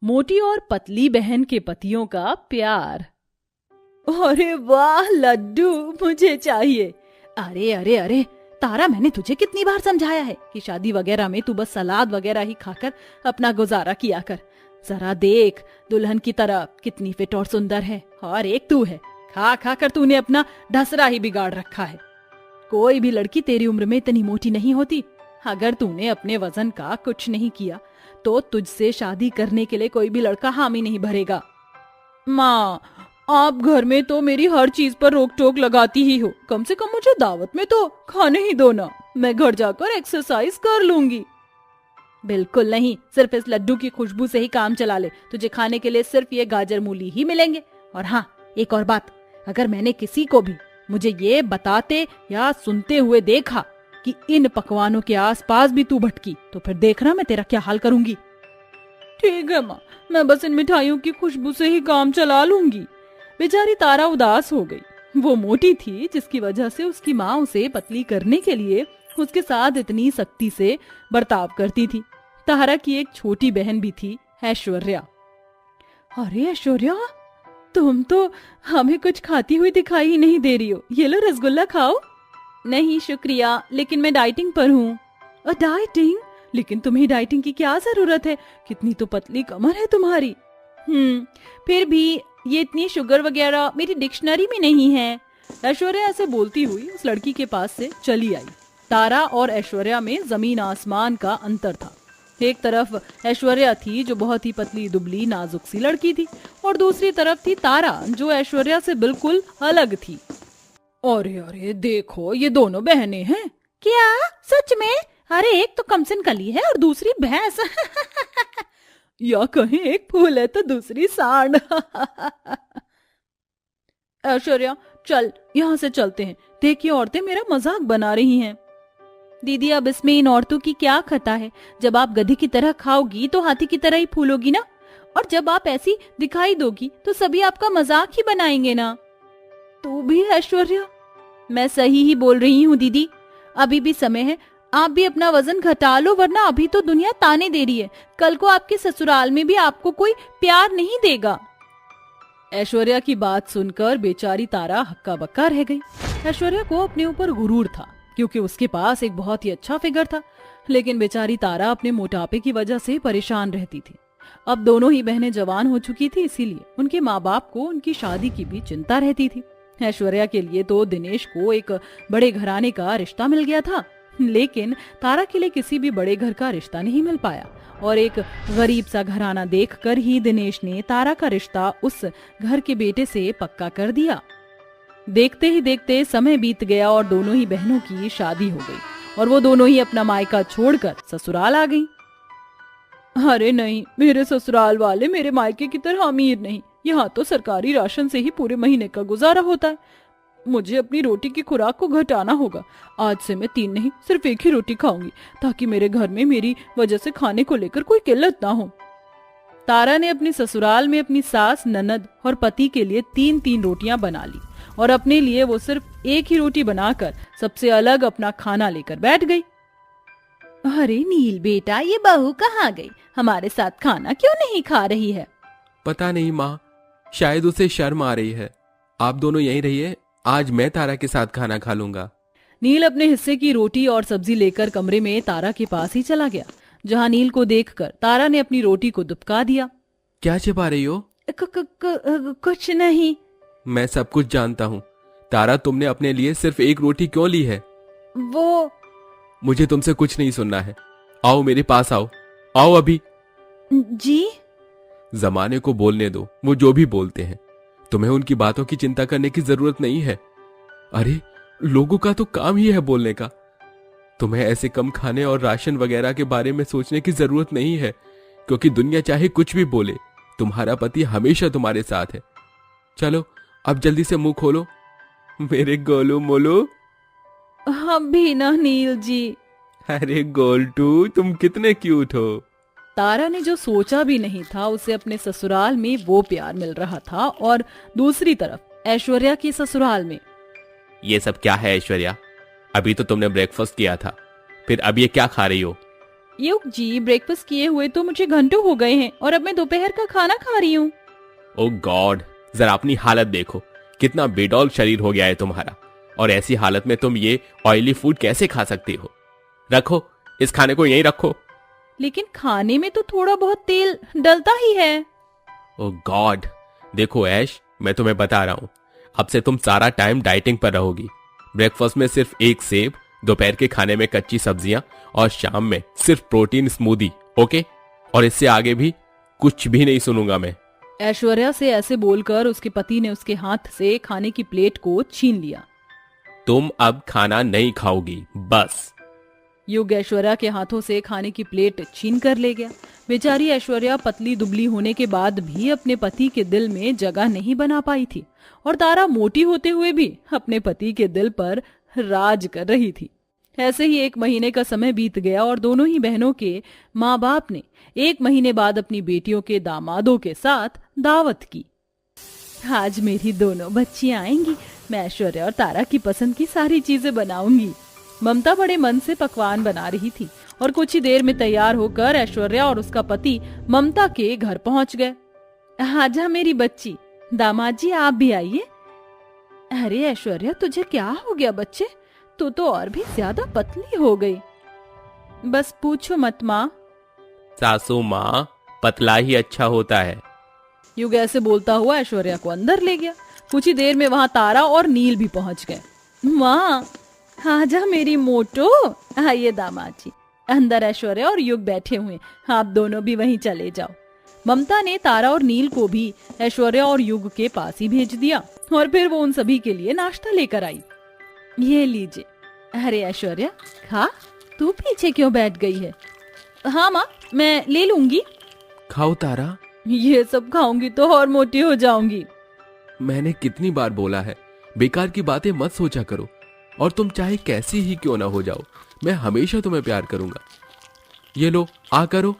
मोटी और पतली बहन के पतियों का प्यार। अरे वाह लड्डू, मुझे चाहिए। अरे अरे अरे तारा, मैंने तुझे कितनी बार समझाया है कि शादी वगैरह में तू बस सलाद वगैरह ही खाकर अपना गुजारा किया कर। जरा देख दुल्हन की तरह कितनी फिट और सुंदर है, और एक तू है, खा खा कर तूने अपना ढसरा ही बिगाड़ रखा है। कोई भी लड़की तेरी उम्र में इतनी मोटी नहीं होती। अगर तूने अपने वजन का कुछ नहीं किया तो तुझसे शादी करने के लिए कोई भी लड़का हामी नहीं भरेगा। माँ, आप घर में तो मेरी हर चीज पर रोक टोक लगाती ही हो, कम से कम मुझे दावत में तो खाने ही दो ना, मैं घर जाकर एक्सरसाइज कर लूंगी। बिल्कुल नहीं, सिर्फ इस लड्डू की खुशबू से ही काम चला ले, तुझे खाने के लिए सिर्फ ये गाजर मूली ही मिलेंगे। और हाँ, एक और बात, अगर मैंने किसी को भी मुझे ये बताते या सुनते हुए देखा कि इन पकवानों के आसपास भी तू भटकी, तो फिर देखना मैं तेरा क्या हाल करूंगी। ठीक है माँ, मैं बस इन मिठाइयों की खुशबू से ही काम चला लूंगी। बेचारी तारा उदास हो गई। वो मोटी थी, जिसकी वजह से उसकी माँ उसे पतली करने के लिए उसके साथ इतनी सख्ती से बर्ताव करती थी। तारा की एक छोटी बहन भी थी, ऐश्वर्या। अरे ऐश्वर्या, तुम तो हमें कुछ खाती हुई दिखाई ही नहीं दे रही हो, ये लो रसगुल्ला खाओ। नहीं शुक्रिया, लेकिन मैं डाइटिंग पर हूँ। डाइटिंग? लेकिन तुम्हें डाइटिंग की क्या जरूरत है, कितनी तो पतली कमर है तुम्हारी। फिर भी ये इतनी शुगर वगैरह मेरी डिक्शनरी में नहीं है। ऐश्वर्या ऐसे बोलती हुई उस लड़की के पास से चली आई। तारा और ऐश्वर्या में जमीन आसमान का अंतर था। एक तरफ ऐश्वर्या थी जो बहुत ही पतली दुबली नाजुक सी लड़की थी, और दूसरी तरफ थी तारा जो ऐश्वर्या से बिल्कुल अलग थी। अरे अरे देखो, ये दोनों बहनें हैं। क्या सच में? अरे एक तो कमसिन कली है और दूसरी भैंस। या कहीं एक फूल है तो दूसरी सांड। ऐश्वर्या चल, यहाँ से चलते हैं, देखिए औरतें मेरा मजाक बना रही हैं। दीदी, अब इसमें इन औरतों की क्या खता है? जब आप गधी की तरह खाओगी तो हाथी की तरह ही फूलोगी ना, और जब आप ऐसी दिखाई दोगी तो सभी आपका मजाक ही बनाएंगे ना। तू भी ऐश्वर्या? मैं सही ही बोल रही हूँ दीदी, अभी भी समय है, आप भी अपना वजन घटा लो, वरना अभी तो दुनिया ताने दे रही है, कल को आपके ससुराल में भी आपको कोई प्यार नहीं देगा। ऐश्वर्या की बात सुनकर बेचारी तारा हक्का बक्का रह गई। ऐश्वर्या को अपने ऊपर गुरूर था क्योंकि उसके पास एक बहुत ही अच्छा फिगर था, लेकिन बेचारी तारा अपने मोटापे की वजह से परेशान रहती थी। अब दोनों ही बहनें जवान हो चुकी थी, इसीलिए उनके माँ बाप को उनकी शादी की भी चिंता रहती थी। ऐश्वर्या के लिए तो दिनेश को एक बड़े घराने का रिश्ता मिल गया था, लेकिन तारा के लिए किसी भी बड़े घर का रिश्ता नहीं मिल पाया, और एक गरीब सा घराना देखकर ही दिनेश ने तारा का रिश्ता उस घर के बेटे से पक्का कर दिया। देखते ही देखते समय बीत गया और दोनों ही बहनों की शादी हो गई, और वो दोनों ही अपना मायका छोड़कर ससुराल आ गई। अरे नहीं, मेरे ससुराल वाले मेरे मायके की तरह अमीर नहीं, यहाँ तो सरकारी राशन से ही पूरे महीने का गुजारा होता है। मुझे अपनी रोटी की खुराक को घटाना होगा। आज से मैं 3 नहीं, सिर्फ 1 ही रोटी खाऊंगी, ताकि मेरे घर में मेरी वजह से खाने को लेकर कोई किल्लत ना हो। तारा ने अपनी ससुराल में अपनी सास, ननद और पति के लिए 3-3 रोटियां बना ली, और अपने लिए वो सिर्फ 1 ही रोटी बनाकर सबसे अलग अपना खाना लेकर बैठ गई। अरे नील बेटा, ये बहू कहाँ गई? हमारे साथ खाना क्यों नहीं खा रही है? पता नहीं माँ, शायद उसे शर्म आ रही है। आप दोनों यहीं रहिए, आज मैं तारा के साथ खाना खा लूंगा। नील अपने हिस्से की रोटी और सब्जी लेकर कमरे में तारा के पास ही चला गया, जहाँ नील को देखकर तारा ने अपनी रोटी को दुबका दिया। क्या छिपा रही हो? कुछ नहीं। मैं सब कुछ जानता हूँ। तारा, तुमने अपने लिए सिर्फ 1 रोटी क्यों ली है? वो मुझे तुमसे कुछ नहीं सुनना है। आओ मेरे पास आओ, आओ अभी। जी? जमाने को बोलने दो, वो जो भी बोलते हैं, तुम्हें उनकी बातों की चिंता करने की जरूरत नहीं है। अरे लोगों का तो काम ही है बोलने का। तुम्हें ऐसे कम खाने और राशन वगैरह के बारे में सोचने की जरूरत नहीं है, क्योंकि दुनिया चाहे कुछ भी बोले, तुम्हारा पति हमेशा तुम्हारे साथ है। चलो अब जल्दी से मुंह खोलो मेरे गोलू मोलू। हम भी ना नील जी। अरे गोल्टू, तुम कितने क्यूट हो। तारा ने जो सोचा भी नहीं था, उसे अपने ससुराल में वो प्यार मिल रहा था, और दूसरी तरफ ऐश्वर्या के ससुराल में। ये सब क्या है ऐश्वर्या? अभी तो तुमने ब्रेकफास्ट किया था, फिर अब ये क्या खा रही हो? युग जी, ब्रेकफास्ट किए हुए तो मुझे घंटों हो गए हैं और अब मैं दोपहर का खाना खा रही हूँ। ओ गॉड, जरा अपनी हालत देखो, कितना बेडौल शरीर हो गया है तुम्हारा। और ऐसी हालत में तुम ये ऑयली फूड कैसे खा सकती हो? रखो, इस खाने को यहीं रखो। लेकिन खाने में तो थोड़ा बहुत तेल डलता ही है। ओ गॉड, देखो ऐश, मैं तुम्हें बता रहा हूँ, अब से तुम सारा टाइम डाइटिंग पर रहोगी। ब्रेकफास्ट में सिर्फ एक सेब, दोपहर के खाने में कच्ची सब्जियां और शाम में सिर्फ प्रोटीन स्मूदी, ओके? और इससे आगे भी कुछ भी नहीं सुनूंगा मैं। ऐश्वर्या से ऐसे बोलकर उसके पति ने उसके हाथ से खाने की प्लेट को छीन लिया। तुम अब खाना नहीं खाओगी, बस। युग ऐश्वर्या के हाथों से खाने की प्लेट छीन कर ले गया। बेचारी ऐश्वर्या पतली दुबली होने के बाद भी अपने पति के दिल में जगह नहीं बना पाई थी और तारा मोटी होते हुए भी अपने पति के दिल पर राज कर रही थी। ऐसे ही 1 महीने का समय बीत गया और दोनों ही बहनों के माँ बाप ने 1 महीने बाद अपनी बेटियों के दामादों के साथ दावत की। आज मेरी दोनों बच्चियां आएंगी, मैं ऐश्वर्या और तारा की पसंद की सारी चीजें बनाऊंगी। ममता बड़े मन से पकवान बना रही थी और कुछ ही देर में तैयार होकर ऐश्वर्या और उसका पति ममता के घर पहुंच गए। आजा मेरी बच्ची, दामाद जी आप भी आइए। अरे ऐश्वर्या, तुझे क्या हो गया बच्चे? तू तो और भी ज्यादा पतली हो गई। बस पूछो मत माँ। सासू माँ, पतला ही अच्छा होता है। युग ऐसे बोलता हुआ ऐश्वर्या को अंदर ले गया। कुछ ही देर में वहाँ तारा और नील भी पहुंच गए। माँ, आजा मेरी मोटो। आइए दामाद जी, अंदर ऐश्वर्या और युग बैठे हुए, आप दोनों भी वहीं चले जाओ। ममता ने तारा और नील को भी ऐश्वर्या और युग के पास ही भेज दिया और फिर वो उन सभी के लिए नाश्ता लेकर आई। ये लीजिए। अरे ऐश्वर्या, खा, तू पीछे क्यों बैठ गई है? हाँ माँ, मैं ले लूंगी। खाओ तारा। ये सब खाऊंगी तो और मोटी हो जाऊंगी। मैंने कितनी बार बोला है, बेकार की बातें मत सोचा करो, और तुम चाहे कैसी ही क्यों ना हो जाओ, मैं हमेशा तुम्हें प्यार करूंगा। ये लो, आ करो।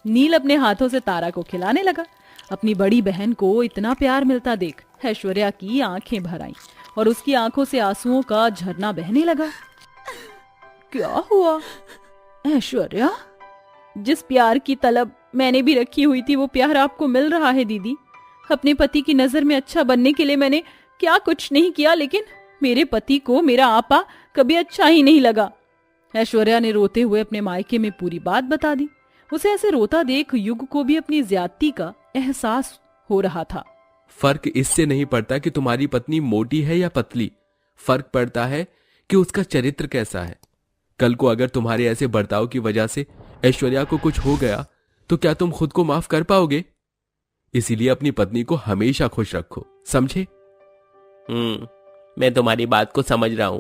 नील अपने हाथों से तारा को खिलाने लगा। अपनी बड़ी बहन को इतना प्यार मिलता देख ऐश्वर्या की आंखें भर आईं और उसकी आंखों से आंसुओं का झरना बहने लगा। क्या हुआ ऐश्वर्या? जिस प्यार की तलब मैंने भी रखी हुई थी वो प्यार आपको मिल रहा है दीदी। अपने पति की नजर में अच्छा बनने के लिए मैंने क्या कुछ नहीं किया, लेकिन मेरे पति को मेरा आपा कभी अच्छा ही नहीं लगा। ऐश्वर्या ने रोते हुए अपने मायके में पूरी बात बता दी। उसे ऐसे रोता देख युग को भी अपनी ज्यादती का एहसास हो रहा था। फर्क इससे नहीं पड़ता कि तुम्हारी पत्नी मोटी है या पतली, फर्क पड़ता है कि उसका चरित्र कैसा है। कल को अगर तुम्हारे ऐसे बर्ताव की वजह से ऐश्वर्या को कुछ हो गया तो क्या तुम खुद को माफ कर पाओगे? इसीलिए अपनी पत्नी को हमेशा खुश रखो, समझे? मैं तुम्हारी बात को समझ रहा हूं।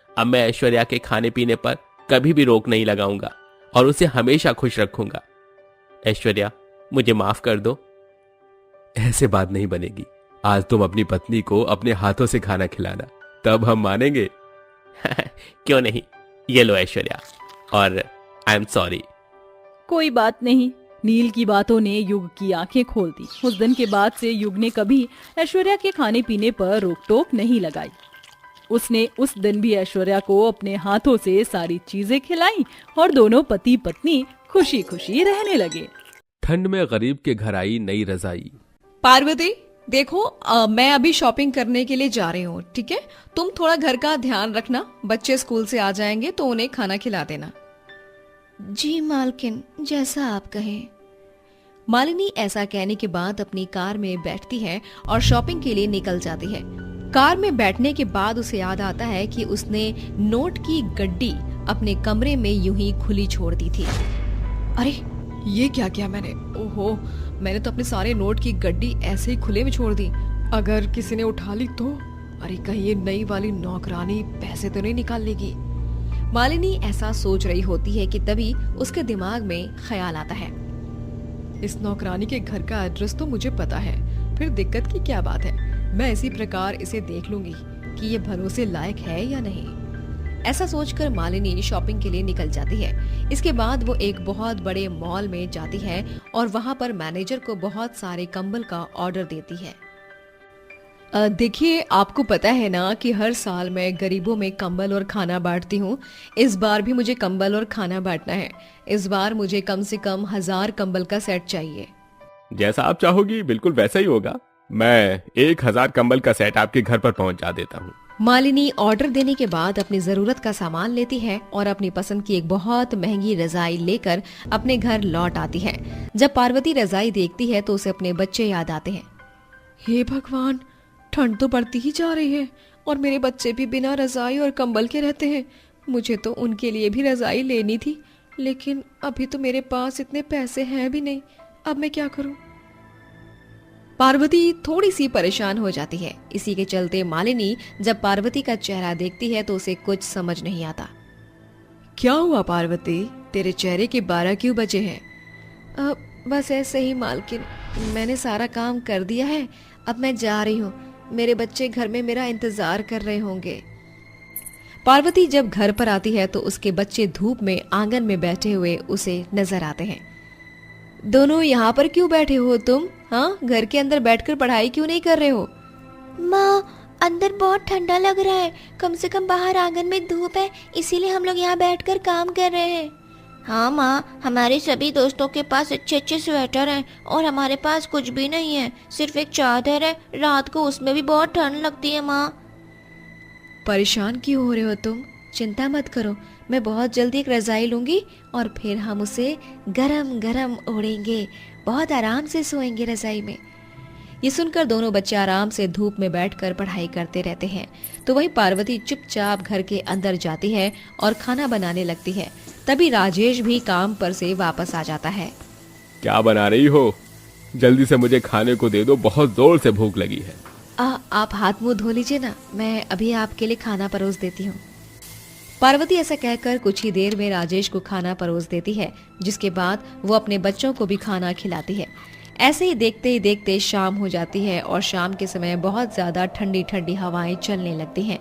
अब मैं ऐश्वर्या के खाने पीने पर कभी भी रोक नहीं लगाऊंगा और उसे हमेशा खुश रखूंगा। ऐश्वर्या, मुझे माफ कर दो। ऐसे बात नहीं बनेगी। आज तुम अपनी पत्नी को अपने हाथों से खाना खिलाना, तब हम मानेंगे। क्यों नहीं, ये लो ऐश्वर्या, और आई एम सॉरी। कोई बात नहीं। नील की बातों ने युग की आंखें खोल दी। उस दिन के बाद से युग ने कभी ऐश्वर्या के खाने पीने पर रोक टोक नहीं लगाई। उसने उस दिन भी ऐश्वर्या को अपने हाथों से सारी चीजें खिलाई और दोनों पति पत्नी खुशी खुशी रहने लगे। ठंड में गरीब के घर आई नई रजाई। पार्वती, देखो मैं अभी शॉपिंग करने के लिए जा रही हूँ, ठीक है? तुम थोड़ा घर का ध्यान रखना। बच्चे स्कूल से आ जाएंगे तो उन्हें खाना खिला देना। जी मालकिन, जैसा आप कहें। मालिनी ऐसा कहने के बाद अपनी कार में बैठती है और शॉपिंग के लिए निकल जाती है। कार में बैठने के बाद उसे याद आता है कि उसने नोट की गड्डी अपने कमरे में यूं ही खुली छोड़ दी थी। अरे ये क्या किया मैंने? ओहो, मैंने तो अपने सारे नोट की गड्डी ऐसे ही खुले में छोड़ दी। अगर किसी ने उठा ली तो? अरे कहीं ये नई वाली नौकरानी पैसे तो नहीं निकाल लेगी। मालिनी ऐसा सोच रही होती है कि तभी उसके दिमाग में ख्याल आता है, इस नौकरानी के घर का एड्रेस तो मुझे पता है, फिर दिक्कत की क्या बात है? मैं इसी प्रकार इसे देख लूंगी कि ये भरोसे लायक है या नहीं। ऐसा सोचकर मालिनी शॉपिंग के लिए निकल जाती है। इसके बाद वो एक बहुत बड़े मॉल में जाती है और वहाँ पर मैनेजर को बहुत सारे कंबल का ऑर्डर देती है। देखिए, आपको पता है ना कि हर साल मैं गरीबों में कंबल और खाना बांटती हूँ। इस बार भी मुझे कंबल और खाना बांटना है। इस बार मुझे कम से कम 1000 कंबल का सेट चाहिए। जैसा आप चाहोगी बिल्कुल वैसा ही होगा। मैं 1000 कंबल का सेट आपके घर पर पहुंचा देता हूँ। मालिनी ऑर्डर देने के बाद अपनी जरूरत का सामान लेती है और अपनी पसंद की एक बहुत महंगी रजाई लेकर अपने घर लौट आती है। जब पार्वती रजाई देखती है तो उसे अपने बच्चे याद आते हैं। हे भगवान, ठंड तो बढ़ती ही जा रही है और मेरे बच्चे भी बिना रजाई और कंबल के रहते हैं। मुझे तो उनके लिए भी रजाई लेनी थी, लेकिन अभी तो मेरे पास इतने पैसे हैं भी नहीं। अब मैं क्या करूं? पार्वती थोड़ी सी परेशान हो जाती है। इसी के चलते मालिनी जब पार्वती का चेहरा देखती है तो उसे कुछ समझ नहीं आता। क्या हुआ पार्वती, तेरे चेहरे के 12 क्यों बजे हैं? बस ऐसे ही मालकिन, मैंने सारा काम कर दिया है। अब मैं जा रही हूँ। मेरे बच्चे घर में मेरा इंतजार कर रहे होंगे। पार्वती जब घर पर आती है तो उसके बच्चे धूप में आंगन में बैठे हुए उसे नजर आते हैं। दोनों यहाँ पर क्यों बैठे हो तुम? हाँ, घर के अंदर बैठकर पढ़ाई क्यों नहीं कर रहे हो? माँ, अंदर बहुत ठंडा लग रहा है। कम से कम बाहर आंगन में धूप है, इसीलिए हम लोग यहाँ बैठकर काम कर रहे हैं। हाँ माँ, हमारे सभी दोस्तों के पास अच्छे अच्छे स्वेटर हैं और हमारे पास कुछ भी नहीं है, सिर्फ एक चादर है। रात को उसमें भी बहुत ठंड लगती है माँ। परेशान क्यों हो रहे हो तुम? चिंता मत करो, मैं बहुत जल्दी एक रजाई लूंगी और फिर हम उसे गरम गरम ओढ़ेंगे। बहुत आराम से सोएंगे रजाई में। ये सुनकर दोनों बच्चे आराम से धूप में बैठकर पढ़ाई करते रहते हैं। तो वहीं पार्वती चुपचाप घर के अंदर जाती है और खाना बनाने लगती है। तभी राजेश भी काम पर से वापस आ जाता है। क्या बना रही हो? जल्दी से मुझे खाने को दे दो, बहुत जोर से भूख लगी है। आप हाथ मुंह धो लीजिए ना, मैं अभी आपके लिए खाना परोस देती हूँ। पार्वती ऐसा कहकर कुछ ही देर में राजेश को खाना परोस देती है, जिसके बाद वो अपने बच्चों को भी खाना खिलाती है। ऐसे ही देखते शाम हो जाती है और शाम के समय बहुत ज्यादा ठंडी ठंडी हवाएं चलने लगती हैं।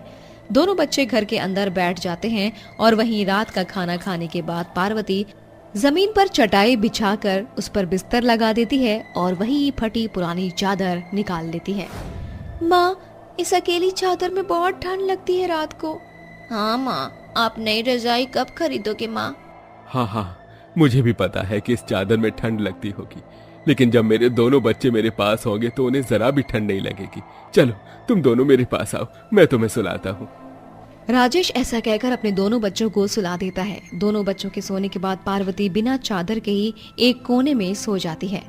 दोनों बच्चे घर के अंदर बैठ जाते हैं और वहीं रात का खाना खाने के बाद पार्वती जमीन पर चटाई बिछाकर उस पर बिस्तर लगा देती है और वही फटी पुरानी चादर निकाल लेती है। माँ, इस अकेली चादर में बहुत ठंड लगती है रात को। हाँ माँ, आप नई रजाई कब खरीदोगे माँ? हाँ, मुझे भी पता है कि इस चादर में ठंड लगती होगी, लेकिन जब मेरे दोनों बच्चे मेरे पास होंगे तो उन्हें जरा भी ठंड नहीं लगेगी। चलो तुम दोनों मेरे पास आओ, मैं तुम्हें सुलाता हूँ। राजेश ऐसा कहकर अपने दोनों बच्चों को सुला देता है। दोनों बच्चों के सोने के बाद पार्वती बिना चादर के ही एक कोने में सो जाती है।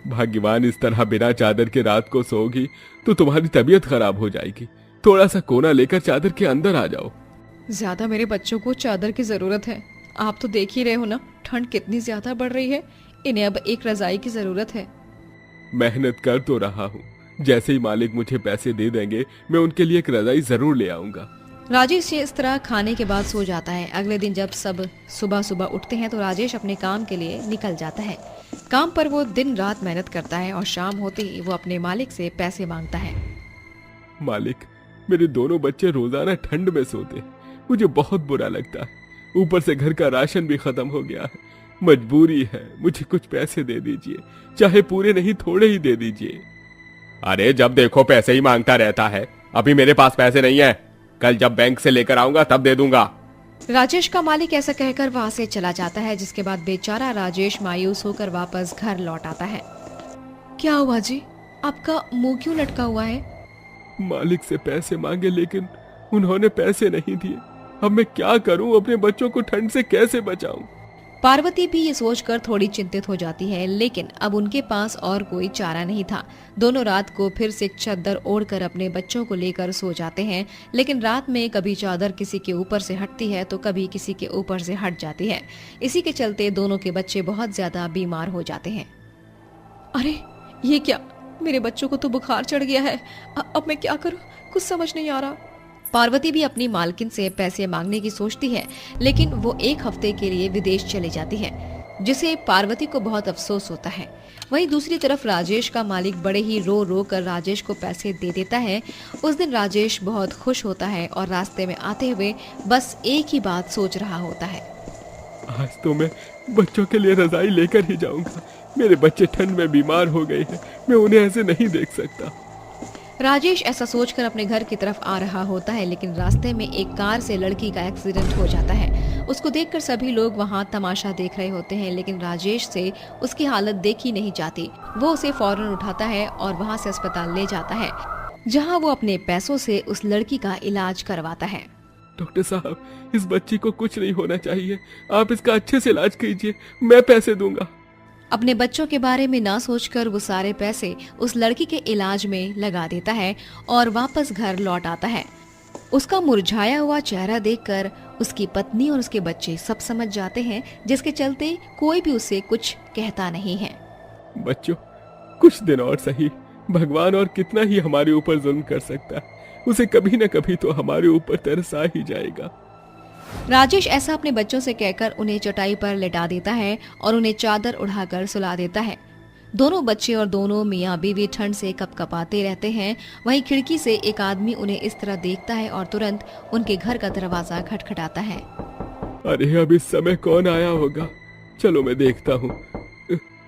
भाग्यवान, इस तरह बिना चादर के रात को सोओगी तो तुम्हारी तबीयत खराब हो जाएगी। थोड़ा सा कोना लेकर चादर के अंदर आ जाओ। ज्यादा मेरे बच्चों को चादर की जरूरत है। आप तो देख ही रहे हो ना, ठंड कितनी ज्यादा बढ़ रही है। इन्हें अब एक रजाई की जरूरत है। मेहनत कर तो रहा हूँ, जैसे ही मालिक मुझे पैसे दे देंगे मैं उनके लिए एक रजाई जरूर ले आऊंगा। राजेश इस तरह खाने के बाद सो जाता है। अगले दिन जब सब सुबह सुबह उठते हैं तो राजेश अपने काम के लिए निकल जाता है। काम पर वो दिन रात मेहनत करता है और शाम होते ही वो अपने मालिक से पैसे मांगता है। मालिक, मेरे दोनों बच्चे रोजाना ठंड में सोते हैं, मुझे बहुत बुरा लगता है। ऊपर से घर का राशन भी खत्म हो गया है। मजबूरी है, मुझे कुछ पैसे दे दीजिए, चाहे पूरे नहीं थोड़े ही दे दीजिए। अरे जब देखो पैसे ही मांगता रहता है। अभी मेरे पास पैसे नहीं है, कल जब बैंक से लेकर आऊंगा तब दे दूंगा। राजेश का मालिक ऐसा कहकर वहां से चला जाता है, जिसके बाद बेचारा राजेश मायूस होकर वापस घर लौट आता है। क्या हुआ जी, आपका मुंह क्यों लटका हुआ है? मालिक से पैसे मांगे लेकिन उन्होंने पैसे नहीं दिए। अब मैं क्या करूं? अपने बच्चों को ठंड से कैसे बचाऊं? पार्वती भी ये सोचकर थोड़ी चिंतित हो जाती है, लेकिन अब उनके पास और कोई चारा नहीं था। दोनों रात को फिर से चादर ओढ़कर अपने बच्चों को लेकर सो जाते हैं, लेकिन रात में कभी चादर किसी के ऊपर से हटती है तो कभी किसी के ऊपर से हट जाती है। इसी के चलते दोनों के बच्चे बहुत ज्यादा बीमार हो जाते हैं। अरे ये क्या, मेरे बच्चों को तो बुखार चढ़ गया है। अब मैं क्या करूं, कुछ समझ नहीं आ रहा। पार्वती भी अपनी मालकिन से पैसे मांगने की सोचती है, लेकिन वो एक हफ्ते के लिए विदेश चली जाती है, जिसे पार्वती को बहुत अफसोस होता है। वहीं दूसरी तरफ राजेश का मालिक बड़े ही रो रो कर राजेश को पैसे दे देता है। उस दिन राजेश बहुत खुश होता है और रास्ते में आते हुए बस एक ही बात सोच रहा होता है। आज तो मैं बच्चों के लिए रजाई लेकर ही जाऊंगा। मेरे बच्चे ठंड में बीमार हो गए हैं, मैं उन्हें ऐसे नहीं देख सकता। राजेश ऐसा सोचकर अपने घर की तरफ आ रहा होता है, लेकिन रास्ते में एक कार से लड़की का एक्सीडेंट हो जाता है। उसको देखकर सभी लोग वहाँ तमाशा देख रहे होते हैं, लेकिन राजेश से उसकी हालत देखी नहीं जाती। वो उसे फौरन उठाता है और वहाँ से अस्पताल ले जाता है, जहाँ वो अपने पैसों से उस लड़की का इलाज करवाता है। डॉक्टर साहब, इस बच्ची को कुछ नहीं होना चाहिए, आप इसका अच्छे से इलाज कीजिए, मैं पैसे दूंगा। अपने बच्चों के बारे में ना सोचकर वो सारे पैसे उस लड़की के इलाज में लगा देता है और वापस घर लौट आता है। उसका मुरझाया हुआ चेहरा देखकर उसकी पत्नी और उसके बच्चे सब समझ जाते हैं, जिसके चलते कोई भी उसे कुछ कहता नहीं है। बच्चों, कुछ दिन और सही, भगवान और कितना ही हमारे ऊपर जुल्म कर सकता है, उसे कभी न कभी तो हमारे ऊपर तरस आ ही जाएगा। राजेश ऐसा अपने बच्चों से कहकर उन्हें चटाई पर लेटा देता है और उन्हें चादर उड़ाकर सुला देता है। दोनों बच्चे और दोनों मियाँ बीवी ठंड से कपकपाते रहते हैं। वहीं खिड़की से एक आदमी उन्हें इस तरह देखता है और तुरंत उनके घर का दरवाजा खटखटाता है। अरे, अब इस समय कौन आया होगा? चलो मैं देखता हूँ।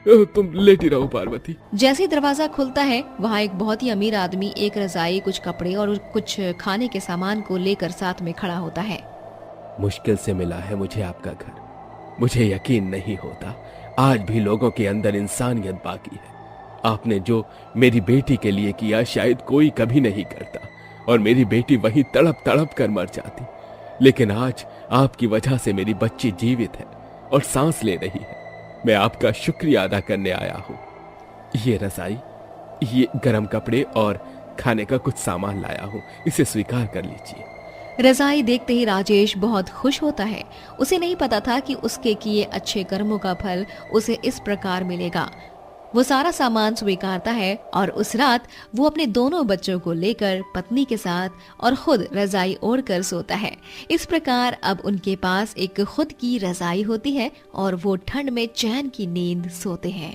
तुम लेटी रहो पार्वती। जैसे ही दरवाजा खुलता है, वहाँ एक बहुत ही अमीर आदमी एक रजाई, कुछ कपड़े और कुछ खाने के सामान को लेकर साथ में खड़ा होता है। मुश्किल से मिला है मुझे आपका घर। मुझे यकीन नहीं होता आज भी लोगों के अंदर इंसानियत बाकी है। आपने जो मेरी बेटी के लिए किया शायद कोई कभी नहीं करता, और मेरी बेटी वहीं तड़प तड़प कर मर जाती। लेकिन आज आपकी वजह से मेरी बच्ची जीवित है और सांस ले रही है। मैं आपका शुक्रिया अदा करने आया हूँ। ये रजाई, ये गर्म कपड़े और खाने का कुछ सामान लाया हूँ, इसे स्वीकार कर लीजिए। रजाई देखते ही राजेश बहुत खुश होता है। उसे नहीं पता था कि उसके किए अच्छे कर्मों का फल उसे इस प्रकार मिलेगा। वो सारा सामान स्वीकारता है और उस रात वो अपने दोनों बच्चों को लेकर पत्नी के साथ और खुद रजाई ओढ़कर सोता है। इस प्रकार अब उनके पास एक खुद की रजाई होती है और वो ठंड में चैन की नींद सोते हैं।